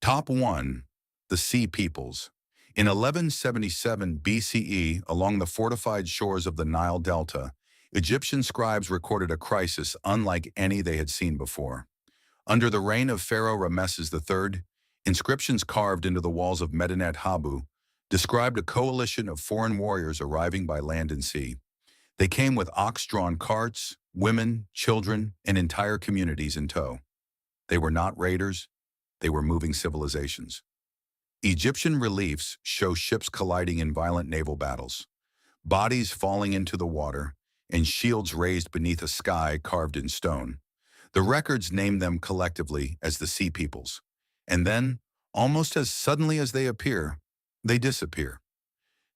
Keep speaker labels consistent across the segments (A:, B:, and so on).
A: Top 1. The Sea Peoples. In 1177 BCE, along the fortified shores of the Nile Delta, Egyptian scribes recorded a crisis unlike any they had seen before. Under the reign of Pharaoh Rameses III, inscriptions carved into the walls of Medinet Habu described a coalition of foreign warriors arriving by land and sea. They came with ox-drawn carts, women, children, and entire communities in tow. They were not raiders, they were moving civilizations. Egyptian reliefs show ships colliding in violent naval battles, bodies falling into the water, and shields raised beneath a sky carved in stone. The records name them collectively as the Sea Peoples. And then, almost as suddenly as they appear, they disappear.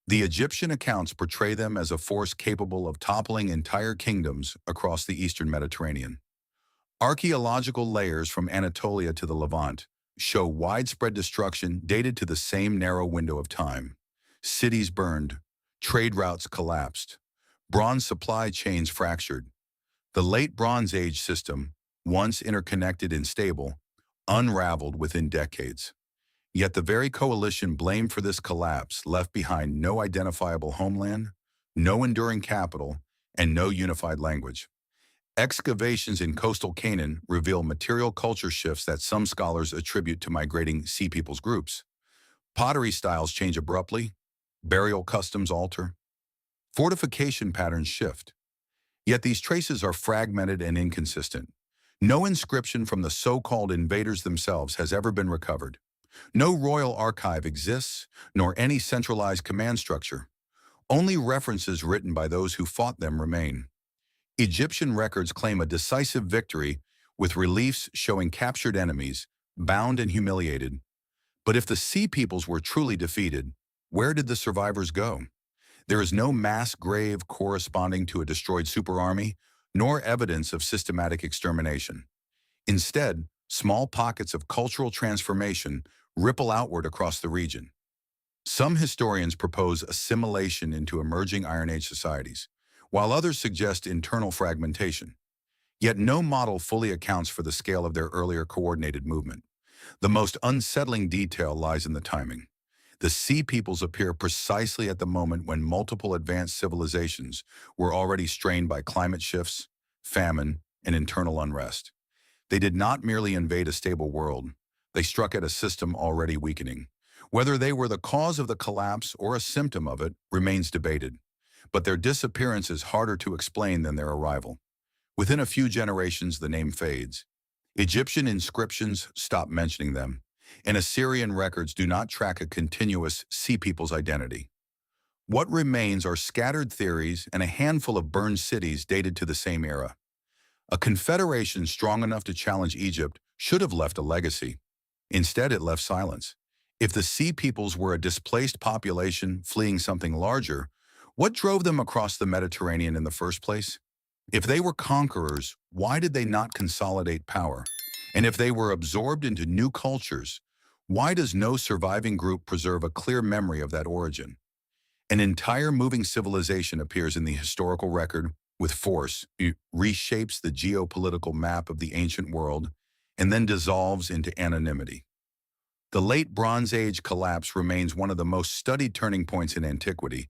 A: The Egyptian accounts portray them as a force capable of toppling entire kingdoms across the eastern Mediterranean. Archaeological layers from Anatolia to the Levant show widespread destruction dated to the same narrow window of time. Cities burned, trade routes collapsed, bronze supply chains fractured. The late Bronze Age system, once interconnected and stable, unraveled within decades. Yet the very coalition blamed for this collapse left behind no identifiable homeland, no enduring capital, and no unified language. Excavations in coastal Canaan reveal material culture shifts that some scholars attribute to migrating Sea Peoples groups. Pottery styles change abruptly, burial customs alter, fortification patterns shift. Yet these traces are fragmented and inconsistent. No inscription from the so-called invaders themselves has ever been recovered. No royal archive exists, nor any centralized command structure. Only references written by those who fought them remain. Egyptian records claim a decisive victory, with reliefs showing captured enemies, bound and humiliated. But if the Sea Peoples were truly defeated, where did the survivors go? There is no mass grave corresponding to a destroyed superarmy, nor evidence of systematic extermination. Instead, small pockets of cultural transformation ripple outward across the region. Some historians propose assimilation into emerging Iron Age societies, while others suggest internal fragmentation. Yet no model fully accounts for the scale of their earlier coordinated movement. The most unsettling detail lies in the timing. The Sea Peoples appear precisely at the moment when multiple advanced civilizations were already strained by climate shifts, famine, and internal unrest. They did not merely invade a stable world, they struck at a system already weakening. Whether they were the cause of the collapse or a symptom of it remains debated, but their disappearance is harder to explain than their arrival. Within a few generations, the name fades. Egyptian inscriptions stop mentioning them, and Assyrian records do not track a continuous Sea Peoples identity. What remains are scattered theories and a handful of burned cities dated to the same era. A confederation strong enough to challenge Egypt should have left a legacy. Instead, it left silence. If the Sea Peoples were a displaced population fleeing something larger, what drove them across the Mediterranean in the first place? If they were conquerors, why did they not consolidate power? And if they were absorbed into new cultures, why does no surviving group preserve a clear memory of that origin? An entire moving civilization appears in the historical record with force, it reshapes the geopolitical map of the ancient world, and then dissolves into anonymity. The late Bronze Age collapse remains one of the most studied turning points in antiquity,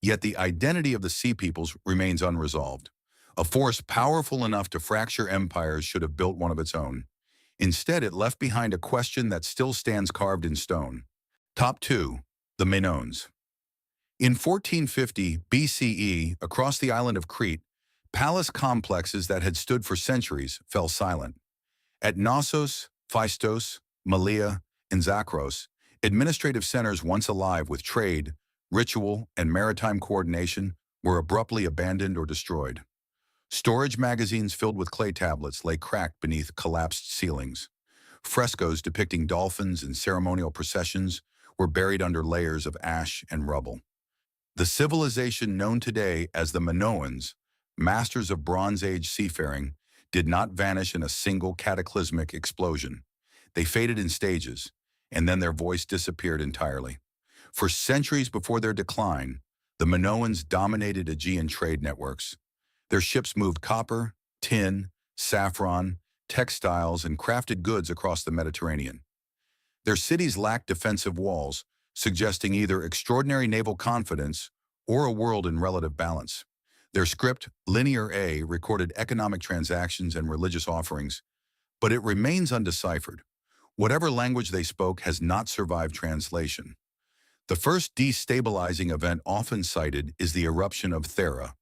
A: yet the identity of the Sea Peoples remains unresolved. A force powerful enough to fracture empires should have built one of its own. Instead, it left behind a question that still stands carved in stone. Top 2. The Minoans. In 1450 BCE, across the island of Crete, palace complexes that had stood for centuries fell silent. At Knossos, Phaistos, Malea, and Zakros, administrative centers once alive with trade, ritual, and maritime coordination were abruptly abandoned or destroyed. Storage magazines filled with clay tablets lay cracked beneath collapsed ceilings. Frescoes depicting dolphins and ceremonial processions were buried under layers of ash and rubble. The civilization known today as the Minoans, masters of Bronze Age seafaring, did not vanish in a single cataclysmic explosion. They faded in stages, and then their voice disappeared entirely. For centuries before their decline, the Minoans dominated Aegean trade networks. Their ships moved copper, tin, saffron, textiles, and crafted goods across the Mediterranean. Their cities lacked defensive walls, suggesting either extraordinary naval confidence or a world in relative balance. Their script, Linear A, recorded economic transactions and religious offerings, but it remains undeciphered. Whatever language they spoke has not survived translation. The first destabilizing event often cited is the eruption of Thera,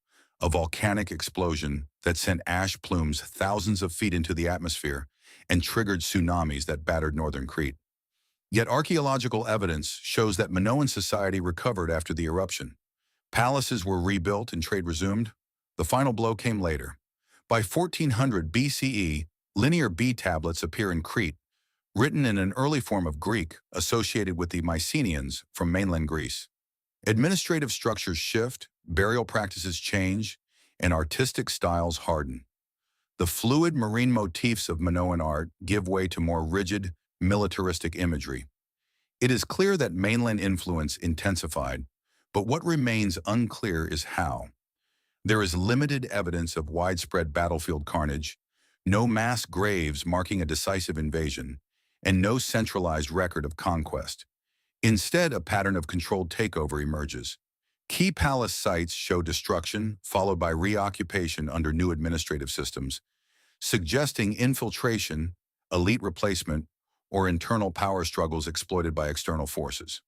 A: a volcanic explosion that sent ash plumes thousands of feet into the atmosphere and triggered tsunamis that battered northern Crete. Yet archaeological evidence shows that Minoan society recovered after the eruption. Palaces were rebuilt and trade resumed. The final blow came later. By 1400 BCE, Linear B tablets appear in Crete, written in an early form of Greek associated with the Mycenaeans from mainland Greece. Administrative structures shift, burial practices change, and artistic styles harden. The fluid marine motifs of Minoan art give way to more rigid, militaristic imagery. It is clear that mainland influence intensified, but what remains unclear is how. There is limited evidence of widespread battlefield carnage, no mass graves marking a decisive invasion, and no centralized record of conquest. Instead, a pattern of controlled takeover emerges. Key palace sites show destruction, followed by reoccupation under new administrative systems, suggesting infiltration, elite replacement, or internal power struggles exploited by external forces.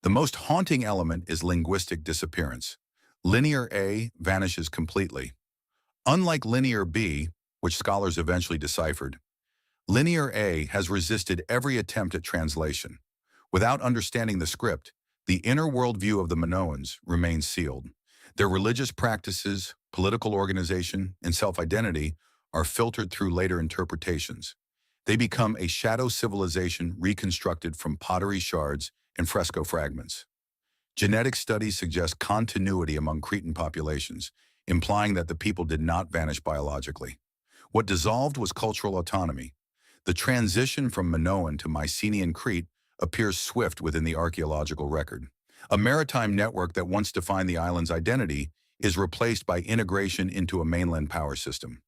A: The most haunting element is linguistic disappearance. Linear A vanishes completely. Unlike Linear B, which scholars eventually deciphered, Linear A has resisted every attempt at translation. Without understanding the script, the inner worldview of the Minoans remains sealed. Their religious practices, political organization, and self-identity are filtered through later interpretations. They become a shadow civilization reconstructed from pottery shards and fresco fragments. Genetic studies suggest continuity among Cretan populations, implying that the people did not vanish biologically. What dissolved was cultural autonomy. The transition from Minoan to Mycenaean Crete appears swift within the archaeological record. A maritime network that once defined the island's identity is replaced by integration into a mainland power system.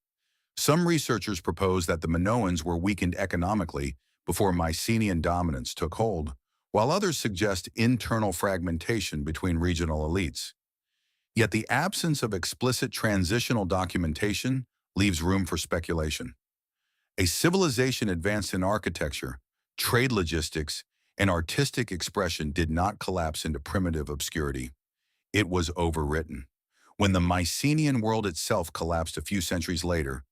A: Some researchers propose that the Minoans were weakened economically before Mycenaean dominance took hold, while others suggest internal fragmentation between regional elites. Yet the absence of explicit transitional documentation leaves room for speculation. A civilization advanced in architecture, trade logistics, and artistic expression did not collapse into primitive obscurity. It was overwritten. When the Mycenaean world itself collapsed a few centuries later,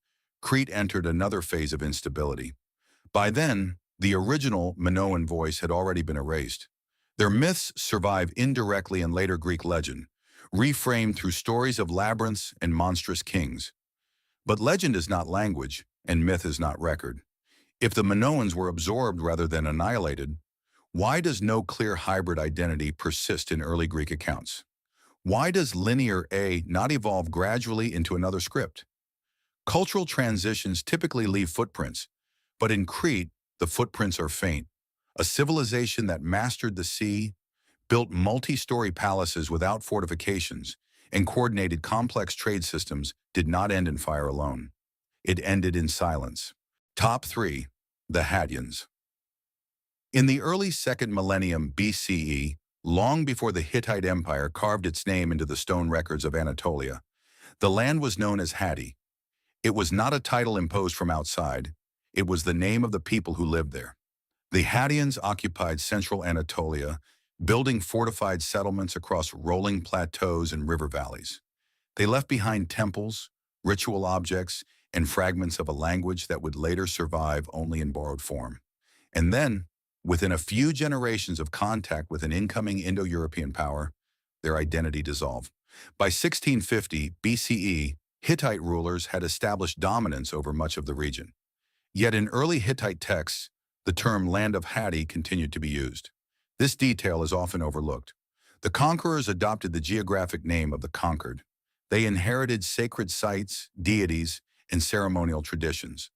A: Crete entered another phase of instability. By then, the original Minoan voice had already been erased. Their myths survive indirectly in later Greek legend, reframed through stories of labyrinths and monstrous kings. But legend is not language, and myth is not record. If the Minoans were absorbed rather than annihilated, why does no clear hybrid identity persist in early Greek accounts? Why does Linear A not evolve gradually into another script? Cultural transitions typically leave footprints, but in Crete, the footprints are faint. A civilization that mastered the sea, built multi-story palaces without fortifications, and coordinated complex trade systems did not end in fire alone. It ended in silence. Top 3. The Hattans. In the early 2nd millennium BCE, long before the Hittite Empire carved its name into the stone records of Anatolia, the land was known as Hatti. It was not a title imposed from outside. It was the name of the people who lived there. The Hattians occupied central Anatolia, building fortified settlements across rolling plateaus and river valleys. They left behind temples, ritual objects, and fragments of a language that would later survive only in borrowed form. And then, within a few generations of contact with an incoming Indo-European power, their identity dissolved. By 1650 BCE, Hittite rulers had established dominance over much of the region. Yet in early Hittite texts, the term Land of Hatti continued to be used. This detail is often overlooked. The conquerors adopted the geographic name of the conquered. They inherited sacred sites, deities, and ceremonial traditions.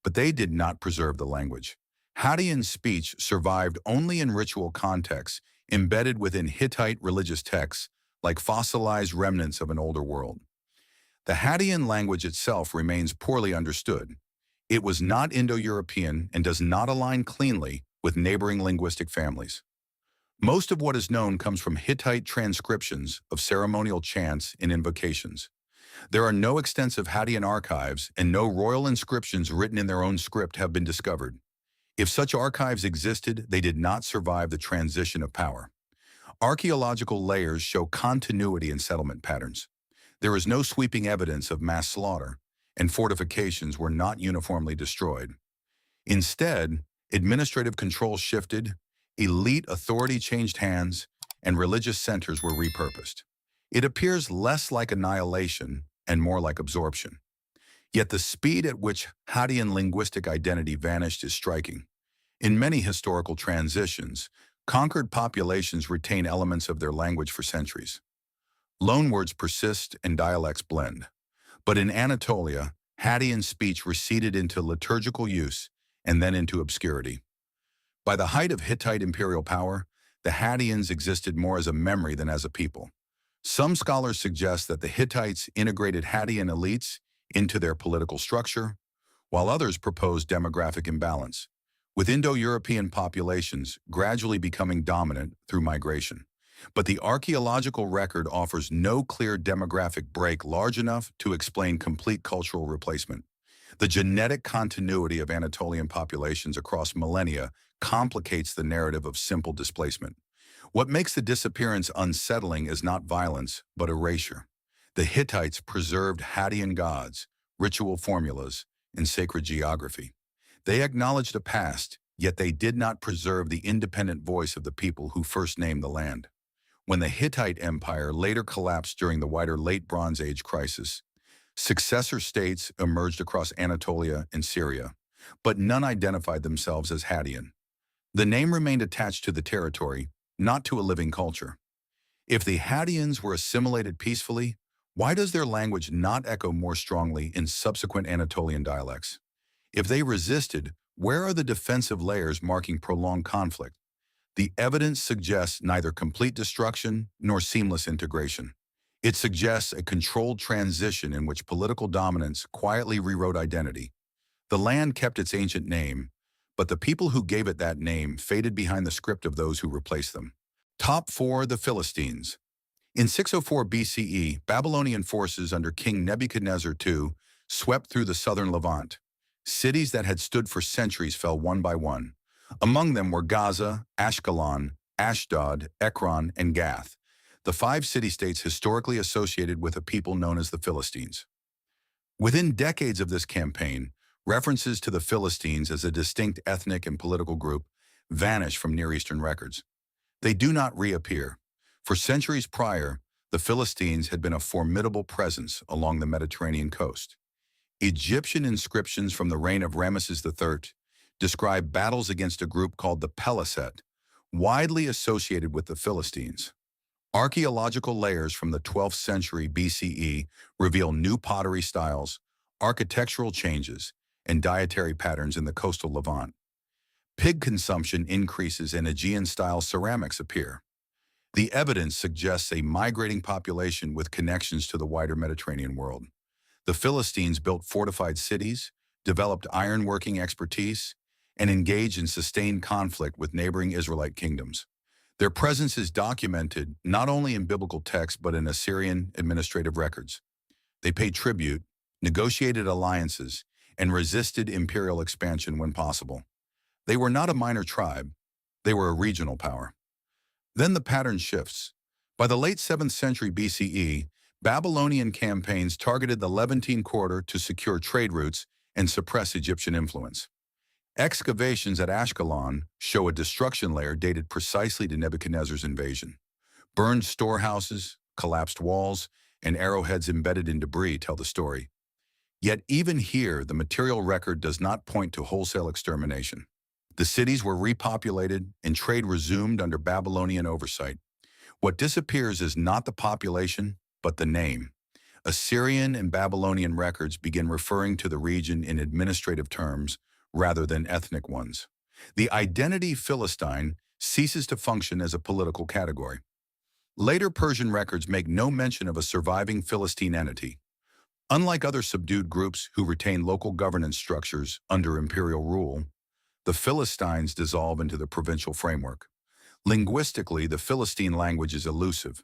A: But they did not preserve the language. Hattian speech survived only in ritual contexts, embedded within Hittite religious texts, like fossilized remnants of an older world. The Hattian language itself remains poorly understood. It was not Indo-European and does not align cleanly with neighboring linguistic families. Most of what is known comes from Hittite transcriptions of ceremonial chants and invocations. There are no extensive Hadean archives, and no royal inscriptions written in their own script have been discovered. If such archives existed, they did not survive the transition of power. Archaeological layers show continuity in settlement patterns. There is no sweeping evidence of mass slaughter, and fortifications were not uniformly destroyed. Instead, administrative control shifted, elite authority changed hands, and religious centers were repurposed. It appears less like annihilation and more like absorption. Yet the speed at which Hadean linguistic identity vanished is striking. In many historical transitions, conquered populations retain elements of their language for centuries. Loanwords persist and dialects blend. But in Anatolia, Hadean speech receded into liturgical use and then into obscurity. By the height of Hittite imperial power, the Hadeans existed more as a memory than as a people. Some scholars suggest that the Hittites integrated Hadean elites into their political structure, while others propose demographic imbalance, with Indo-European populations gradually becoming dominant through migration. But the archaeological record offers no clear demographic break large enough to explain complete cultural replacement. The genetic continuity of Anatolian populations across millennia complicates the narrative of simple displacement. What makes the disappearance unsettling is not violence, but erasure. The Hittites preserved Hadean gods, ritual formulas, and sacred geography. They acknowledged a past, yet they did not preserve the independent voice of the people who first named the land. When the Hittite Empire later collapsed during the wider Late Bronze Age crisis, successor states emerged across Anatolia and Syria, but none identified themselves as Hadean. The name remained attached to the territory, not to a living culture. If the Hadeans were assimilated peacefully, why does their language not echo more strongly in subsequent Anatolian dialects? If they resisted, where are the defensive layers marking prolonged conflict? The evidence suggests neither complete destruction nor seamless integration. It suggests a controlled transition in which political dominance quietly rewrote identity. The land kept its ancient name, but the people who gave it that name faded behind the script of those who replaced them. Top 4. The Philistines. In 604 BCE, Babylonian forces under King Nebuchadnezzar II swept through the southern Levant. Cities that had stood for centuries fell one by one. Among them were Gaza, Ashkelon, Ashdod, Ekron, and Gath, the 5 city-states historically associated with a people known as the Philistines. Within decades of this campaign, references to the Philistines as a distinct ethnic and political group vanish from Near Eastern records. They do not reappear. For centuries prior, the Philistines had been a formidable presence along the Mediterranean coast. Egyptian inscriptions from the reign of Ramesses III describe battles against a group called the Peliset, widely associated with the Philistines. Archaeological layers from the 12th century BCE reveal new pottery styles, architectural changes, and dietary patterns in the coastal Levant. Pig consumption increases and Aegean-style ceramics appear. The evidence suggests a migrating population with connections to the wider Mediterranean world. The Philistines built fortified cities, developed ironworking expertise, and engaged in sustained conflict with neighboring Israelite kingdoms. Their presence is documented not only in biblical texts but in Assyrian administrative records. They paid tribute, negotiated alliances, and resisted imperial expansion when possible. They were not a minor tribe, they were a regional power. Then the pattern shifts. By the late 7th century BCE, Babylonian campaigns targeted the Levantine corridor to secure trade routes and suppress Egyptian influence. Excavations at Ashkelon show a destruction layer dated precisely to Nebuchadnezzar's invasion. Burned storehouses, collapsed walls, and arrowheads embedded in debris tell the story. Yet even here, the material record does not point to wholesale extermination. The cities were repopulated and trade resumed under Babylonian oversight. What disappears is not the population, but the name. Assyrian and Babylonian records begin referring to the region in administrative terms rather than ethnic ones. The identity Philistine ceases to function as a political category. Later Persian records make no mention of a surviving Philistine entity. Unlike other subdued groups who retain local governance structures under imperial rule, The Philistines dissolve into the provincial framework. Linguistically, the Philistine language is elusive.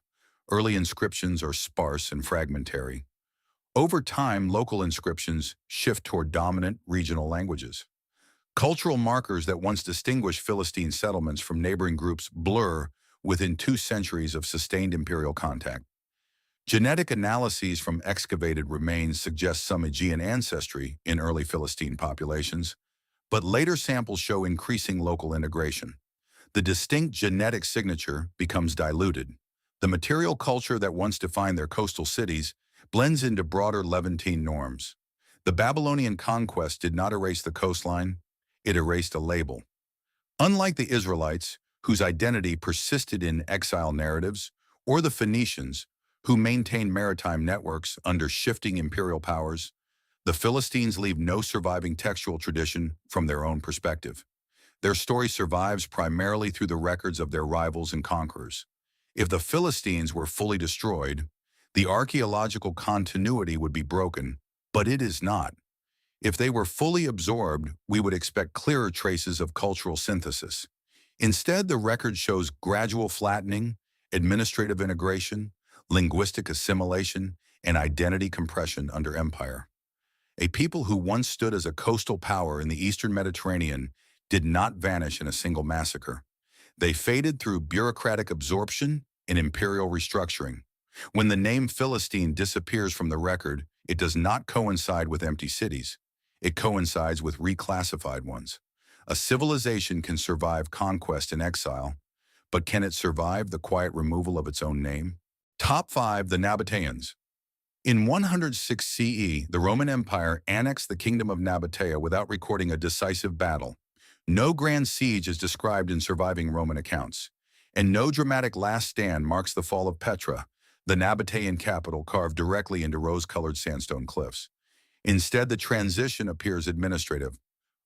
A: Early inscriptions are sparse and fragmentary. Over time, local inscriptions shift toward dominant regional languages. Cultural markers that once distinguished Philistine settlements from neighboring groups blur within 2 centuries of sustained imperial contact. Genetic analyses from excavated remains suggest some Aegean ancestry in early Philistine populations, but later samples show increasing local integration. The distinct genetic signature becomes diluted. The material culture that once defined their coastal cities blends into broader Levantine norms. The Babylonian conquest did not erase the coastline, it erased a label. Unlike the Israelites, whose identity persisted in exile narratives, or the Phoenicians, who maintained maritime networks under shifting imperial powers, the Philistines leave no surviving textual tradition from their own perspective. Their story survives primarily through the records of their rivals and conquerors. If the Philistines were fully destroyed, the archaeological continuity would be broken, but it is not. If they were fully absorbed, we would expect clearer traces of cultural synthesis. Instead, the record shows gradual flattening, administrative integration, linguistic assimilation, and identity compression under empire. A people who once stood as a coastal power in the eastern Mediterranean did not vanish in a single massacre. They faded through bureaucratic absorption and imperial restructuring. When the name Philistine disappears from the record, it does not coincide with empty cities. It coincides with reclassified ones. A civilization can survive conquest and exile, but can it survive the quiet removal of its own name? Top 5. The Nabateans. In 106 CE, the Roman Empire annexed the kingdom of Nabatea without recording a decisive battle. No grand siege is described in surviving Roman accounts, and no dramatic last stand marks the fall of Petra, the Nabatean capital carved directly into rose-colored sandstone cliffs. Instead, the transition appears administrative.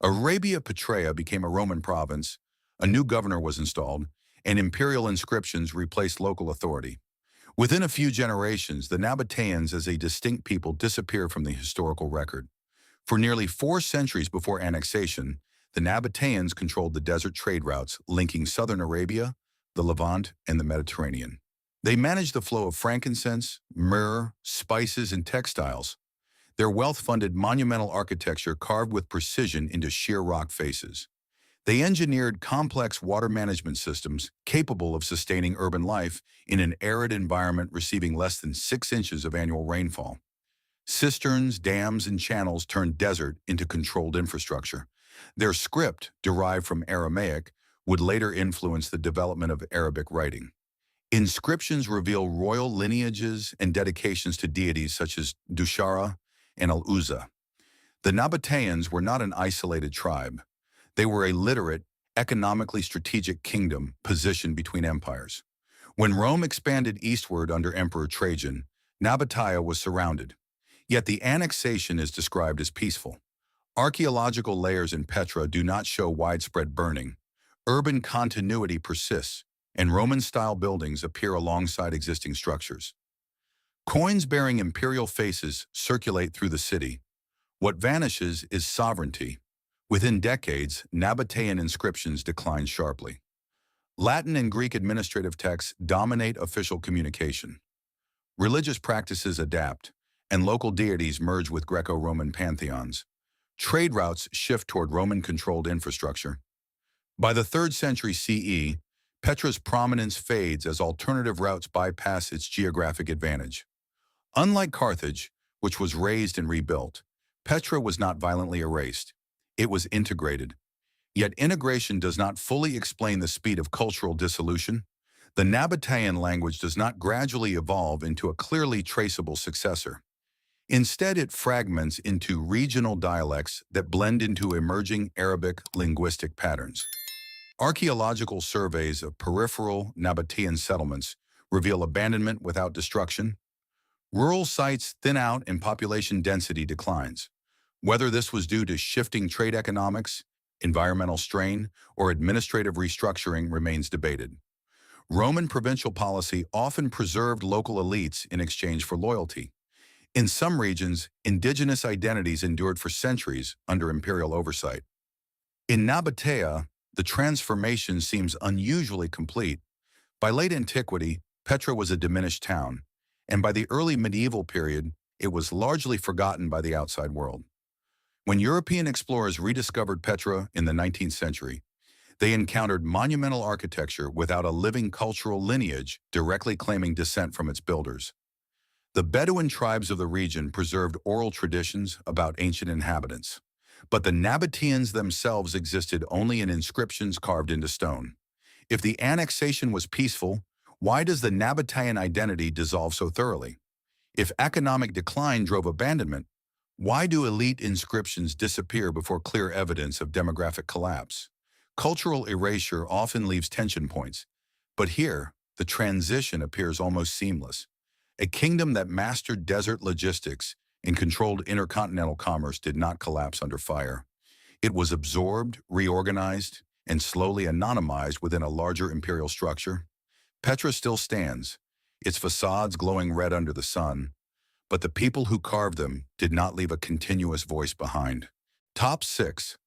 A: Arabia Petraea became a Roman province, a new governor was installed, and imperial inscriptions replaced local authority. Within a few generations, the Nabateans as a distinct people disappear from the historical record. For nearly 4 centuries before annexation, the Nabateans controlled the desert trade routes linking southern Arabia, the Levant, and the Mediterranean. They managed the flow of frankincense, myrrh, spices, and textiles. Their wealth funded monumental architecture carved with precision into sheer rock faces. They engineered complex water management systems capable of sustaining urban life in an arid environment receiving less than 6 inches of annual rainfall. Cisterns, dams, and channels turned desert into controlled infrastructure. Their script, derived from Aramaic, would later influence the development of Arabic writing. Inscriptions reveal royal lineages and dedications to deities such as Dushara and Al-Uzza. The Nabateans were not an isolated tribe. They were a literate, economically strategic kingdom positioned between empires. When Rome expanded eastward under Emperor Trajan, Nabatea was surrounded. Yet the annexation is described as peaceful. Archaeological layers in Petra do not show widespread burning. Urban continuity persists, and Roman-style buildings appear alongside existing structures. Coins bearing imperial faces circulate through the city. What vanishes is sovereignty. Within decades, Nabatean inscriptions decline sharply. Latin and Greek administrative texts dominate official communication. Religious practices adapt, and local deities merge with Greco-Roman pantheons. Trade routes shift toward Roman-controlled infrastructure. By the 3rd century CE, Petra's prominence fades as alternative routes bypass its geographic advantage. Unlike Carthage, which was razed and rebuilt, Petra was not violently erased. It was integrated. Yet integration does not fully explain the speed of cultural dissolution. The Nabatean language does not gradually evolve into a clearly traceable successor. Instead, it fragments into regional dialects that blend into emerging Arabic linguistic patterns. Archaeological surveys of peripheral Nabatean settlements reveal abandonment without destruction. Rural sites thin out and population density declines. Whether this was due to shifting trade economics, environmental strain, or administrative restructuring remains debated. Roman provincial policy often preserved local elites in exchange for loyalty. In some regions, indigenous identities endured for centuries under imperial oversight. In Nabatea, the transformation seems unusually complete. By late antiquity, Petra was a diminished town, and by the early medieval period, it was largely forgotten by the outside world. When European explorers rediscovered Petra in the 19th century, they encountered monumental architecture without a living cultural lineage directly claiming descent from its builders. The Bedouin tribes of the region preserved oral traditions about ancient inhabitants, but the Nabateans themselves existed only in inscriptions carved into stone. If the annexation was peaceful, why does the Nabatean identity dissolve so thoroughly? If economic decline drove abandonment, why do elite inscriptions disappear before clear evidence of demographic collapse? Cultural erasure often leaves tension points, but here, the transition appears almost seamless. A kingdom that mastered desert logistics and controlled intercontinental commerce did not collapse under fire. It was absorbed, reorganized, and slowly anonymized within a larger imperial structure. Petra still stands, its facades glowing red under the sun, but the people who carved them did not leave a continuous voice behind. Top 6.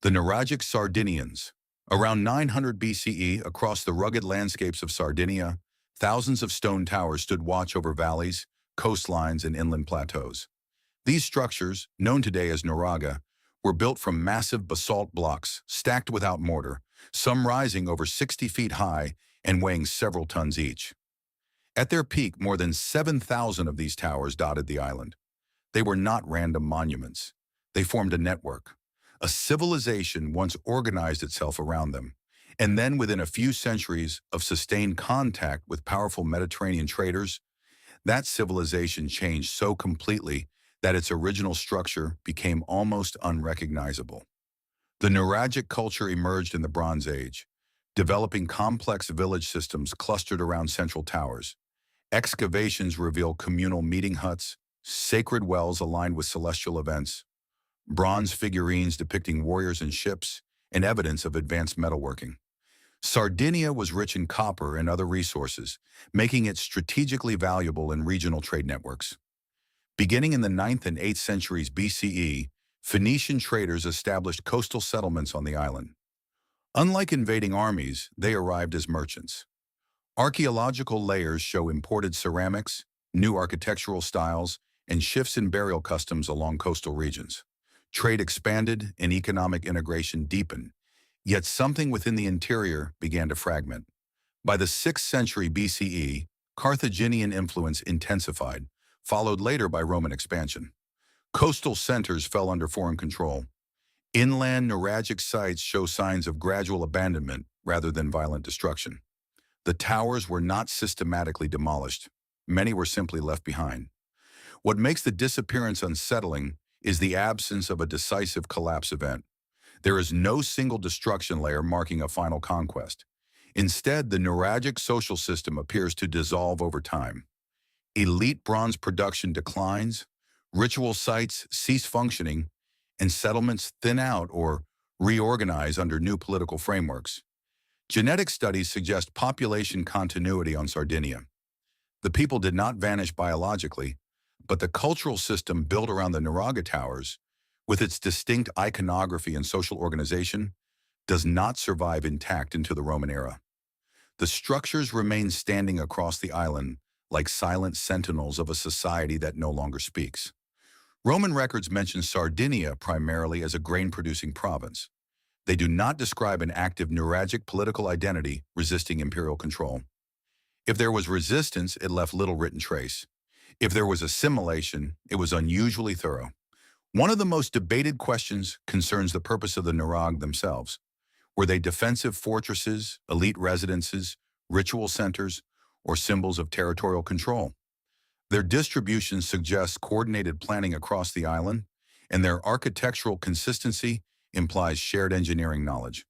A: The Nuragic Sardinians. Around 900 BCE, across the rugged landscapes of Sardinia, thousands of stone towers stood watch over valleys, coastlines, and inland plateaus. These structures, known today as nuraga, were built from massive basalt blocks stacked without mortar, some rising over 60 feet high and weighing several tons each. At their peak, more than 7,000 of these towers dotted the island. They were not random monuments. They formed a network. A civilization once organized itself around them, and then within a few centuries of sustained contact with powerful Mediterranean traders, that civilization changed so completely that its original structure became almost unrecognizable. The Nuragic culture emerged in the Bronze Age, developing complex village systems clustered around central towers. Excavations reveal communal meeting huts, sacred wells aligned with celestial events, bronze figurines depicting warriors and ships, and evidence of advanced metalworking. Sardinia was rich in copper and other resources, making it strategically valuable in regional trade networks. Beginning in the 9th and 8th centuries BCE, Phoenician traders established coastal settlements on the island. Unlike invading armies, they arrived as merchants. Archaeological layers show imported ceramics, new architectural styles, and shifts in burial customs along coastal regions. Trade expanded and economic integration deepened, yet something within the interior began to fragment. By the 6th century BCE, Carthaginian influence intensified, followed later by Roman expansion. Coastal centers fell under foreign control. Inland nuragic sites show signs of gradual abandonment rather than violent destruction. The towers were not systematically demolished. Many were simply left behind. What makes the disappearance unsettling is the absence of a decisive collapse event. There is no single destruction layer marking a final conquest. Instead, the nuragic social system appears to dissolve over time. Elite bronze production declines, ritual sites cease functioning, and settlements thin out or reorganize under new political frameworks. Genetic studies suggest population continuity on Sardinia. The people did not vanish biologically, but the cultural system built around the Nuraga towers, with its distinct iconography and social organization, does not survive intact into the Roman era. The structures remain standing across the island like silent sentinels of a society that no longer speaks. Roman records mention Sardinia primarily as a grain-producing province. They do not describe an active nuragic political identity resisting imperial control. If there was resistance, it left little written trace. If there was assimilation, it was unusually thorough. One of the most debated questions concerns the purpose of the Nurag themselves. Were they defensive fortresses, elite residences, ritual centers, or symbols of territorial control? Their distribution suggests coordinated planning across the island, and their architectural consistency implies shared engineering knowledge.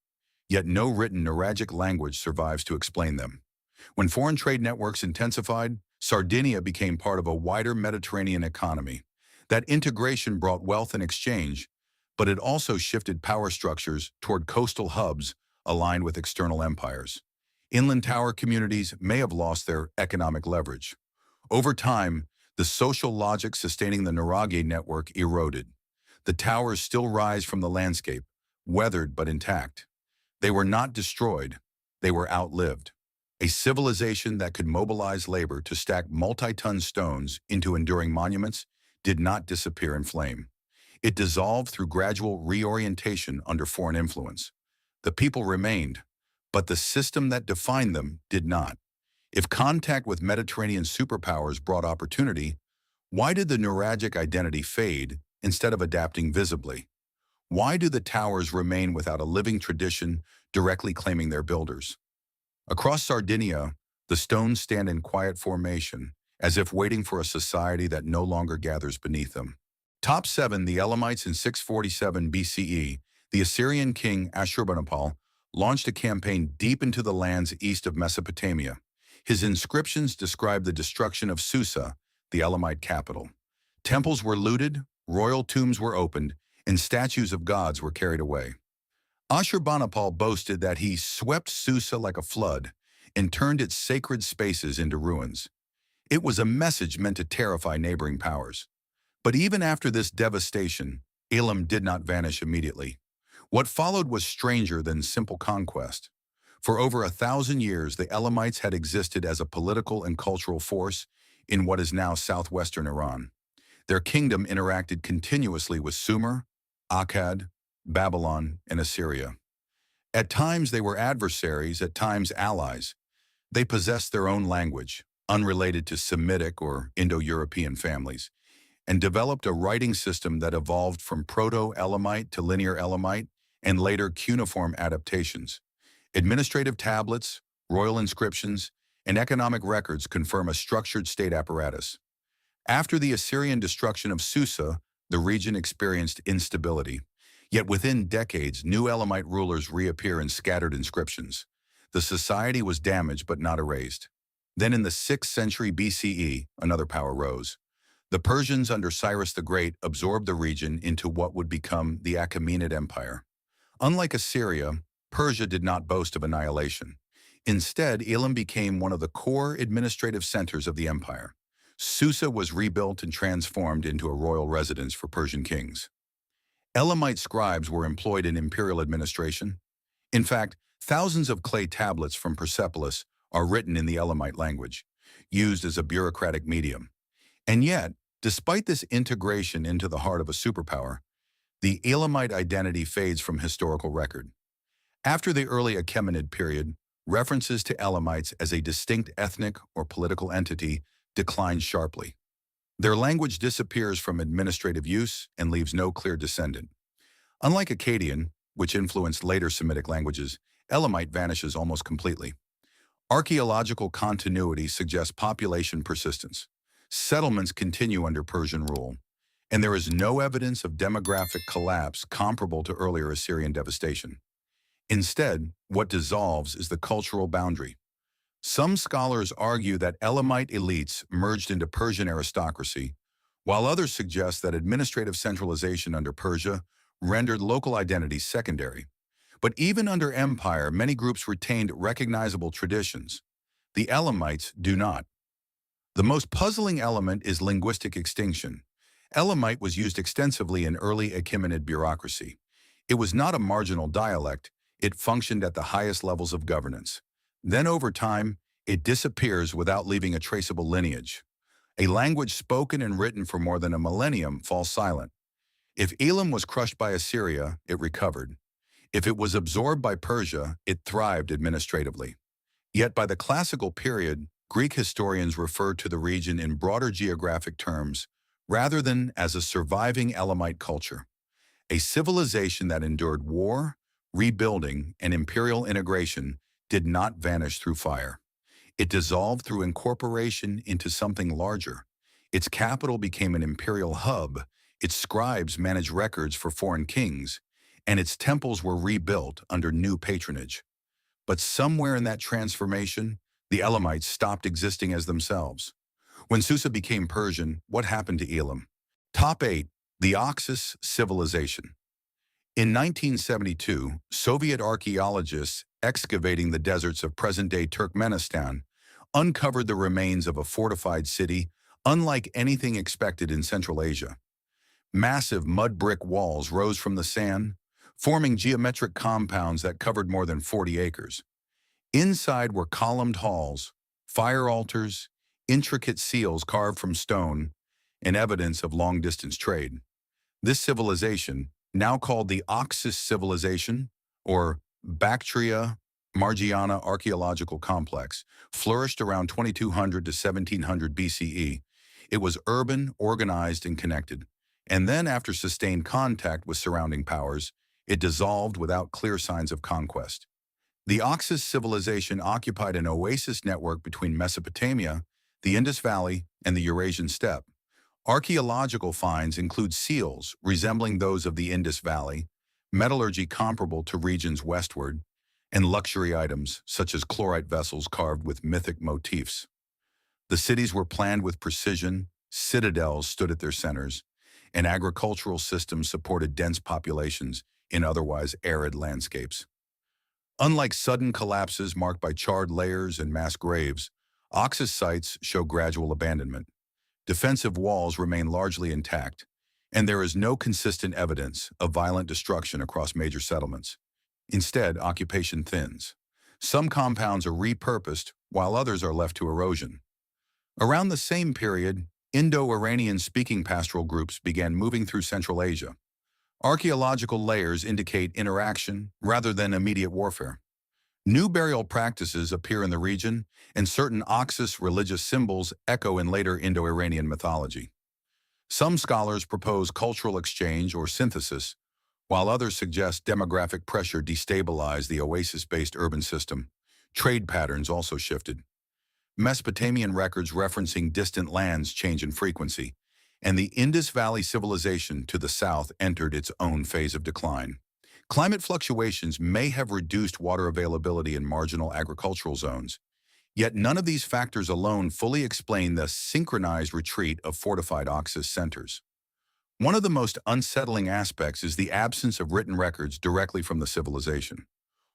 A: Yet no written Nuragic language survives to explain them. When foreign trade networks intensified, Sardinia became part of a wider Mediterranean economy. That integration brought wealth and exchange, but it also shifted power structures toward coastal hubs aligned with external empires. Inland tower communities may have lost their economic leverage. Over time, the social logic sustaining the Nuragi network eroded. The towers still rise from the landscape, weathered but intact. They were not destroyed, they were outlived. A civilization that could mobilize labor to stack multi-ton stones into enduring monuments did not disappear in flame. It dissolved through gradual reorientation under foreign influence. The people remained, but the system that defined them did not. If contact with Mediterranean superpowers brought opportunity, why did the Nuragic identity fade instead of adapting visibly? Why do the towers remain without a living tradition directly claiming their builders? Across Sardinia, the stones stand in quiet formation, as if waiting for a society that no longer gathers beneath them. Top 7. The Elamites in 647 BCE. The Assyrian king Ashurbanipal launched a campaign deep into the lands east of Mesopotamia. His inscriptions describe the destruction of Susa, the Elamite capital. Temples were looted, royal tombs were opened, and statues of gods were carried away. Ashurbanipal boasted that he swept Susa like a flood and turned its sacred spaces into ruins. It was a message meant to terrify neighboring powers. But even after this devastation, Elam did not vanish immediately. What followed was stranger than simple conquest. For over 1,000 years, the Elamites had existed as a political and cultural force in what is now southwestern Iran. Their kingdom interacted continuously with Sumer, Akkad, Babylon, and Assyria. At times they were adversaries, at times allies. They possessed their own language, unrelated to Semitic or Indo-European families, and developed a writing system that evolved from Proto-Elamite to Linear Elamite and later cuneiform adaptations. Administrative tablets, royal inscriptions, and economic records confirm a structured state apparatus. After the Assyrian destruction of Susa, the region experienced instability. Yet within decades, new Elamite rulers reappear in scattered inscriptions. The society was damaged but not erased. Then in the 6th century BCE, another power rose. The Persians under Cyrus the Great absorbed the region into what would become the Achaemenid Empire. Unlike Assyria, Persia did not boast of annihilation. Instead, Elam became one of the core administrative centers of the empire. Susa was rebuilt and transformed into a royal residence for Persian kings. Elamite scribes were employed in imperial administration. In fact, thousands of clay tablets from Persepolis are written in the Elamite language, used as a bureaucratic medium. And yet, despite this integration into the heart of a superpower, the Elamite identity fades from historical record. After the early Achaemenid period, references to Elamites as a distinct ethnic or political entity decline sharply. Their language disappears from administrative use and leaves no clear descendant. Unlike Akkadian, which influenced later Semitic languages, Elamite vanishes almost completely. Archaeological continuity suggests population persistence. Settlements continue under Persian rule, and there is no evidence of demographic collapse comparable to earlier Assyrian devastation. Instead, what dissolves is the cultural boundary. Some scholars argue that Elamite elites merged into Persian aristocracy, while others suggest that administrative centralization under Persia rendered local identities secondary. But even under empire, many groups retained recognizable traditions. The Elamites do not. The most puzzling element is linguistic extinction. Elamite was used extensively in early Achaemenid bureaucracy. It was not a marginal dialect, it functioned at the highest levels of governance. Then over time, it disappears without leaving a traceable lineage. A language spoken and written for more than a millennium falls silent. If Elam was crushed by Assyria, it recovered. If it was absorbed by Persia, it thrived administratively. Yet by the classical period, Greek historians refer to the region in broader geographic terms rather than as a surviving Elamite culture, a civilization that endured war, rebuilding, and imperial integration did not vanish through fire. It dissolved through incorporation into something larger. Its capital became an imperial hub, its scribes managed records for foreign kings, and its temples were rebuilt under new patronage. But somewhere in that transformation, the Elamites stopped existing as themselves. When Susa became Persian, what happened to Elam? Top 8. The Oxus Civilization. In 1972, Soviet archaeologists excavating the deserts of present-day Turkmenistan uncovered the remains of a fortified city unlike anything expected in Central Asia. Massive mud brick walls rose from the sand, forming geometric compounds that covered more than 40 acres. Inside were columned halls, fire altars, intricate seals carved from stone, and evidence of long-distance trade. This civilization, now called the Oxus civilization, or Bactria Margiana archaeological complex, flourished around 2200 to 1700 BCE. It was urban, organized, and connected. And then, after sustained contact with surrounding powers, it dissolved without clear signs of conquest. The Oxus civilization occupied an oasis network between Mesopotamia, the Indus Valley, and the Eurasian steppe. Archaeological finds include seals resembling those of the Indus Valley, metallurgy comparable to regions westward, and luxury items such as chlorite vessels carved with mythic motifs. The cities were planned with precision, citadels stood at their centers, and agricultural systems supported dense populations in otherwise arid landscapes. Unlike sudden collapses marked by charred layers and mass graves, Oxus sites show gradual abandonment. Defensive walls remain largely intact, and there is no consistent evidence of violent destruction across major settlements. Instead, occupation thins. Some compounds are repurposed, while others are left to erosion. Around the same period, Indo-Iranian-speaking pastoral groups began moving through Central Asia. Archaeological layers indicate interaction rather than immediate warfare. New burial practices appear in the region, and certain Oxus religious symbols echo in later Indo-Iranian mythology. Some scholars propose cultural exchange or synthesis, while others suggest demographic pressure destabilized the oasis-based urban system. Trade patterns also shifted. Mesopotamian records referencing distant lands change in frequency, and the Indus Valley civilization to the south entered its own phase of decline. Climate fluctuations may have reduced water availability in marginal agricultural zones, yet none of these factors alone fully explain the synchronized retreat of fortified Oxus centers. One of the most unsettling aspects is the absence of written records directly from the civilization.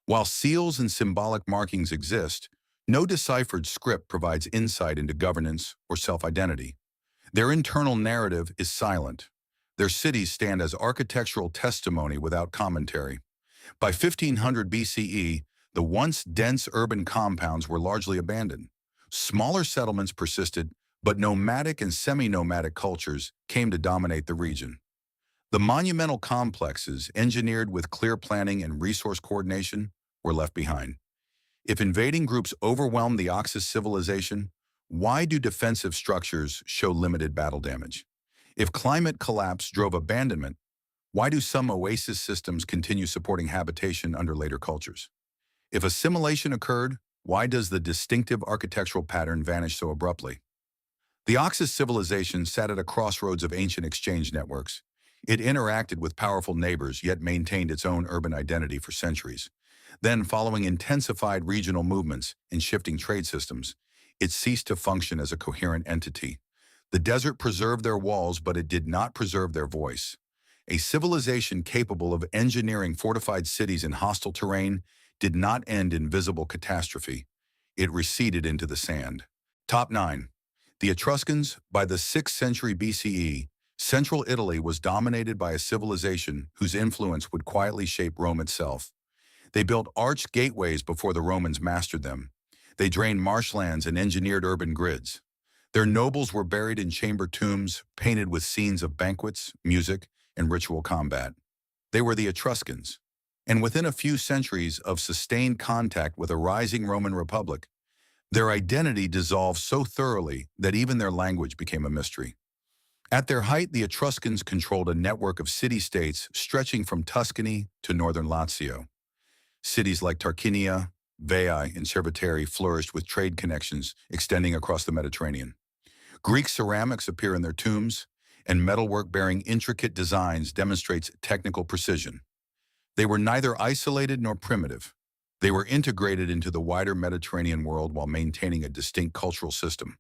A: While seals and symbolic markings exist, no deciphered script provides insight into governance or self-identity. Their internal narrative is silent. Their cities stand as architectural testimony without commentary. By 1500 BCE, the once dense urban compounds were largely abandoned. Smaller settlements persisted, but nomadic and semi-nomadic cultures came to dominate the region. The monumental complexes, engineered with clear planning and resource coordination, were left behind. If invading groups overwhelmed the Oxus civilization, why do defensive structures show limited battle damage? If climate collapse drove abandonment, why do some oasis systems continue supporting habitation under later cultures? If assimilation occurred, why does the distinctive architectural pattern vanish so abruptly? The Oxus civilization sat at a crossroads of ancient exchange networks. It interacted with powerful neighbors, yet maintained its own urban identity for centuries. Then, following intensified regional movements and shifting trade systems, it ceased to function as a coherent entity. The desert preserved their walls, but it did not preserve their voice. A civilization capable of engineering fortified cities in hostile terrain did not end in visible catastrophe. It receded into the sand. Top 9. The Etruscans. By the 6th century BCE, central Italy was dominated by a civilization whose influence would quietly shape Rome itself. They built arched gateways before the Romans mastered them. They drained marshlands and engineered urban grids. Their nobles were buried in chamber tombs, painted with scenes of banquets, music, and ritual combat. They were the Etruscans. And within a few centuries of sustained contact with a rising Roman Republic, their identity dissolved so thoroughly that even their language became a mystery. At their height, the Etruscans controlled a network of city-states stretching from Tuscany to northern Lazio. Cities like Tarquinia, Veii, and Cerveteri flourished with trade connections extending across the Mediterranean. Greek ceramics appear in their tombs, and metalwork bearing intricate designs demonstrates technical precision. They were neither isolated nor primitive. They were integrated into the wider Mediterranean world while maintaining a distinct cultural system.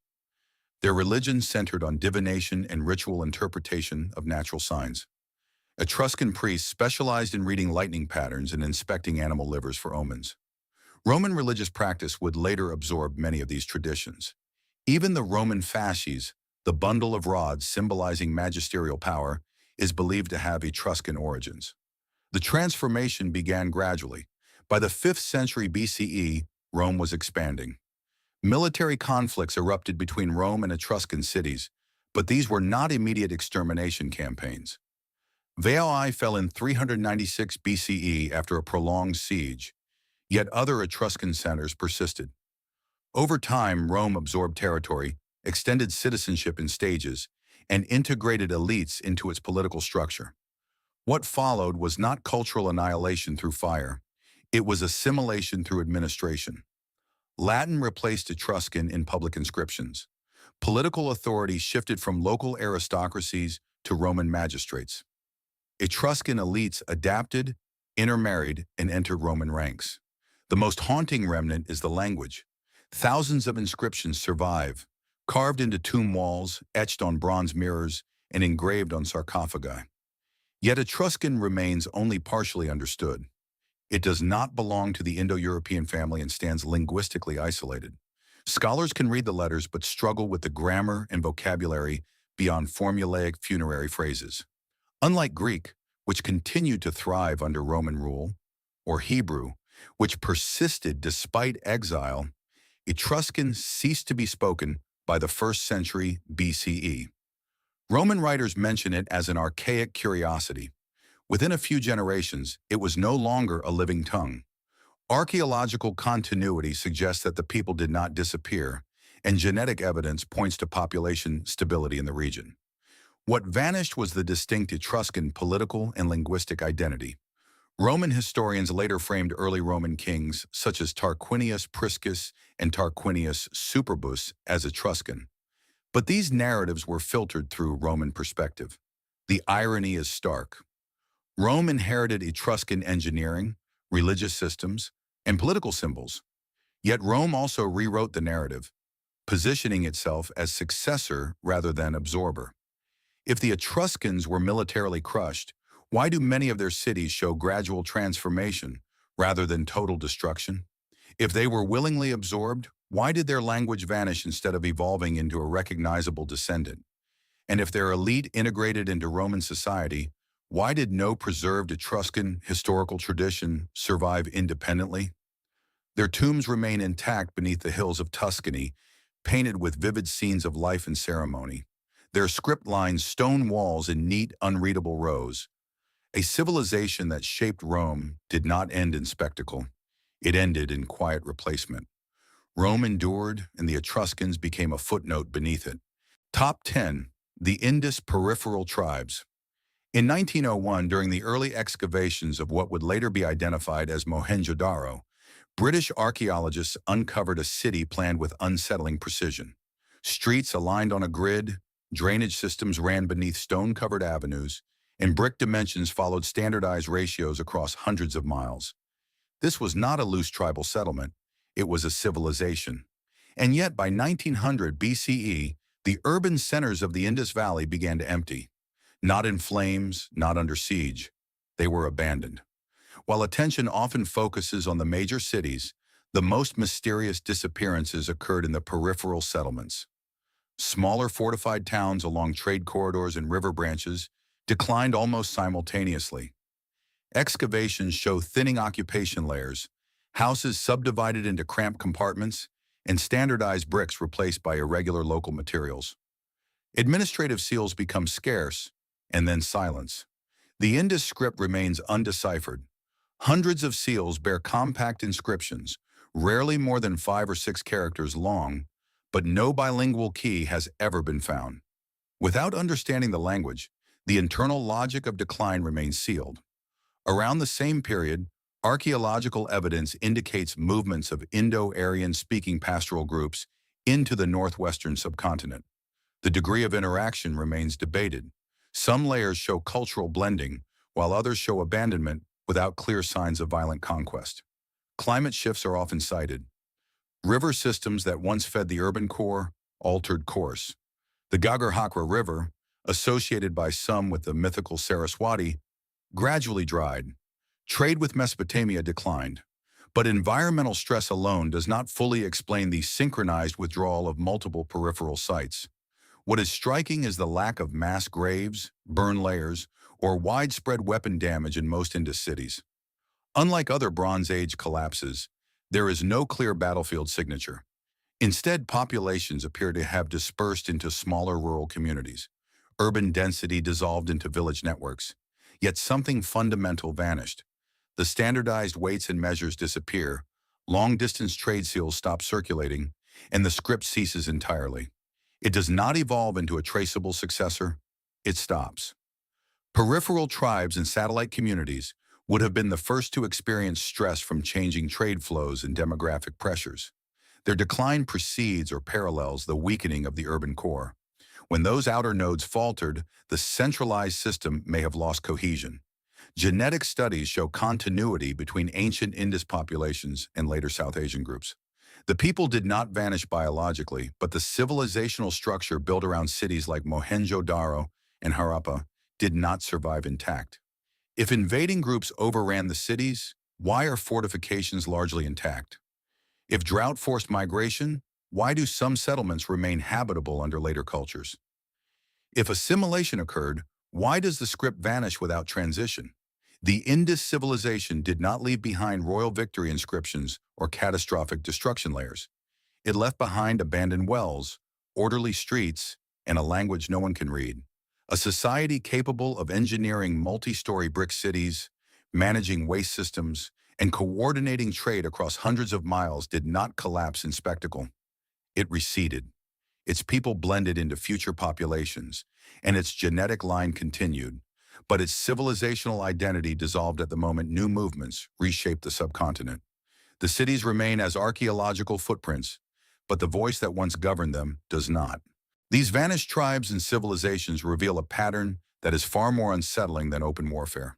A: Their religion centered on divination and ritual interpretation of natural signs. Etruscan priests specialized in reading lightning patterns and inspecting animal livers for omens. Roman religious practice would later absorb many of these traditions. Even the Roman fasces, the bundle of rods symbolizing magisterial power, is believed to have Etruscan origins. The transformation began gradually. By the 5th century BCE, Rome was expanding. Military conflicts erupted between Rome and Etruscan cities, but these were not immediate extermination campaigns. Veii fell in 396 BCE after a prolonged siege, yet other Etruscan centers persisted. Over time, Rome absorbed territory, extended citizenship in stages, and integrated elites into its political structure. What followed was not cultural annihilation through fire. It was assimilation through administration. Latin replaced Etruscan in public inscriptions. Political authority shifted from local aristocracies to Roman magistrates. Etruscan elites adapted, intermarried, and entered Roman ranks. The most haunting remnant is the language. Thousands of inscriptions survive, carved into tomb walls, etched on bronze mirrors, and engraved on sarcophagi. Yet Etruscan remains only partially understood. It does not belong to the Indo-European family and stands linguistically isolated. Scholars can read the letters but struggle with the grammar and vocabulary beyond formulaic funerary phrases. Unlike Greek, which continued to thrive under Roman rule, or Hebrew, which persisted despite exile, Etruscan ceased to be spoken by the 1st century BCE. Roman writers mention it as an archaic curiosity. Within a few generations, it was no longer a living tongue. Archaeological continuity suggests that the people did not disappear, and genetic evidence points to population stability in the region. What vanished was the distinct Etruscan political and linguistic identity. Roman historians later framed early Roman kings, such as Tarquinius Priscus and Tarquinius Superbus, as Etruscan. But these narratives were filtered through Roman perspective. The irony is stark. Rome inherited Etruscan engineering, religious systems, and political symbols. Yet Rome also rewrote the narrative, positioning itself as successor rather than absorber. If the Etruscans were militarily crushed, why do many of their cities show gradual transformation rather than total destruction? If they were willingly absorbed, why did their language vanish instead of evolving into a recognizable descendant? And if their elite integrated into Roman society, why did no preserved Etruscan historical tradition survive independently? Their tombs remain intact beneath the hills of Tuscany, painted with vivid scenes of life and ceremony. Their script lines stone walls in neat, unreadable rows. A civilization that shaped Rome did not end in spectacle. It ended in quiet replacement. Rome endured, and the Etruscans became a footnote beneath it. Top 10. The Indus Peripheral Tribes. In 1901, during the early excavations of what would later be identified as Mohenjo-Daro, British archaeologists uncovered a city planned with unsettling precision. Streets aligned on a grid, drainage systems ran beneath stone-covered avenues, and brick dimensions followed standardized ratios across hundreds of miles. This was not a loose tribal settlement, it was a civilization. And yet by 1900 BCE, the urban centers of the Indus Valley began to empty. Not in flames, not under siege. They were abandoned. While attention often focuses on the major cities, the most mysterious disappearances occurred in the peripheral settlements. Smaller fortified towns along trade corridors and river branches declined almost simultaneously. Excavations show thinning occupation layers, houses subdivided into cramped compartments, and standardized bricks replaced by irregular local materials. Administrative seals become scarce, and then silence. The Indus script remains undeciphered. Hundreds of seals bear compact inscriptions, rarely more than 5 or 6 characters long, but no bilingual key has ever been found. Without understanding the language, the internal logic of decline remains sealed. Around the same period, archaeological evidence indicates movements of Indo-Aryan-speaking pastoral groups into the northwestern subcontinent. The degree of interaction remains debated. Some layers show cultural blending, while others show abandonment without clear signs of violent conquest. Climate shifts are often cited. River systems that once fed the urban core altered course. The Gagar-Hakra River, associated by some with the mythical Saraswati, gradually dried. Trade with Mesopotamia declined. But environmental stress alone does not fully explain the synchronized withdrawal of multiple peripheral sites. What is striking is the lack of mass graves, burn layers, or widespread weapon damage in most Indus cities. Unlike other Bronze Age collapses, there is no clear battlefield signature. Instead, populations appear to have dispersed into smaller rural communities. Urban density dissolved into village networks. Yet something fundamental vanished. The standardized weights and measures disappear, long-distance trade seals stop circulating, and the script ceases entirely. It does not evolve into a traceable successor. It stops. Peripheral tribes and satellite communities would have been the first to experience stress from changing trade flows and demographic pressures. Their decline precedes or parallels the weakening of the urban core. When those outer nodes faltered, the centralized system may have lost cohesion. Genetic studies show continuity between ancient Indus populations and later South Asian groups. The people did not vanish biologically, but the civilizational structure built around cities like Mohenjo-Daro and Harappa did not survive intact. If invading groups overran the cities, why are fortifications largely intact? If drought forced migration, why do some settlements remain habitable under later cultures? If assimilation occurred, why does the script vanish without transition? The Indus civilization did not leave behind royal victory inscriptions or catastrophic destruction layers. It left behind abandoned wells, orderly streets, and a language no one can read. A society capable of engineering multi-story brick cities, managing waste systems, and coordinating trade across hundreds of miles did not collapse in spectacle. It receded. Its people blended into future populations, and its genetic line continued. But its civilizational identity dissolved at the moment new movements reshaped the subcontinent. The cities remain as archaeological footprints, but the voice that once governed them does not. These vanished tribes and civilizations reveal a pattern that is far more unsettling than open warfare.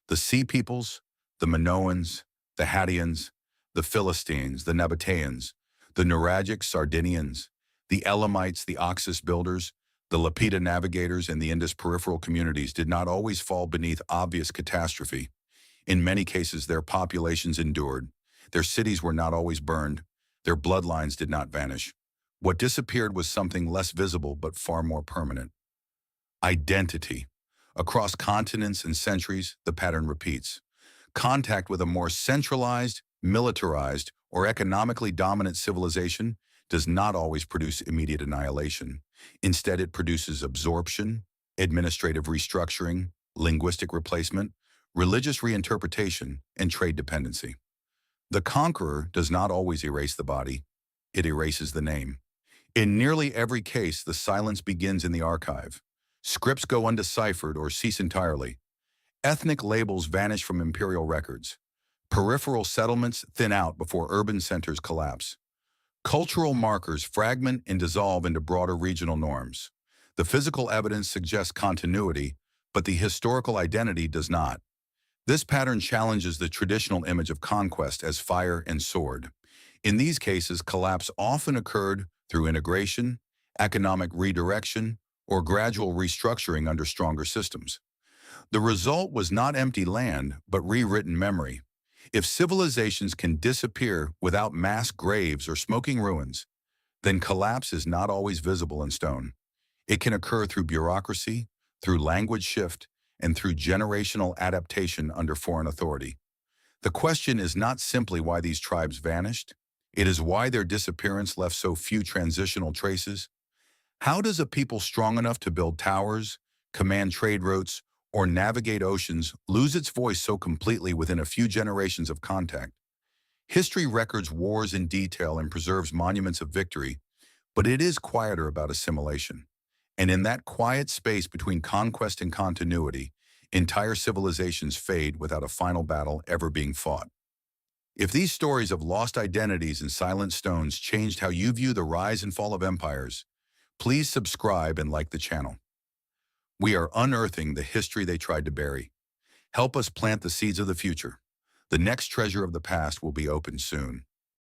A: The Sea Peoples, the Minoans, the Hattaians, the Philistines, the Nabateans, the Nuragic Sardinians, the Elamites, the Oxus builders, the Lapita navigators, and the Indus peripheral communities did not always fall beneath obvious catastrophe. In many cases, their populations endured. Their cities were not always burned. Their bloodlines did not vanish. What disappeared was something less visible but far more permanent. Identity. Across continents and centuries, the pattern repeats. Contact with a more centralized, militarized, or economically dominant civilization does not always produce immediate annihilation. Instead, it produces absorption, administrative restructuring, linguistic replacement, religious reinterpretation, and trade dependency. The conqueror does not always erase the body, it erases the name. In nearly every case, the silence begins in the archive. Scripts go undeciphered or cease entirely. Ethnic labels vanish from imperial records. Peripheral settlements thin out before urban centers collapse. Cultural markers fragment and dissolve into broader regional norms. The physical evidence suggests continuity, but the historical identity does not. This pattern challenges the traditional image of conquest as fire and sword. In these cases, collapse often occurred through integration, economic redirection, or gradual restructuring under stronger systems. The result was not empty land, but rewritten memory. If civilizations can disappear without mass graves or smoking ruins, then collapse is not always visible in stone. It can occur through bureaucracy, through language shift, and through generational adaptation under foreign authority. The question is not simply why these tribes vanished, it is why their disappearance left so few transitional traces. How does a people strong enough to build towers, command trade routes, or navigate oceans lose its voice so completely within a few generations of contact? History records wars in detail and preserves monuments of victory, but it is quieter about assimilation. And in that quiet space between conquest and continuity, entire civilizations fade without a final battle ever being fought. If these stories of lost identities and silent stones changed how you view the rise and fall of empires, please subscribe and like the channel. We are unearthing the history they tried to bury. Help us plant the seeds of the future. The next treasure of the past will be opened soon.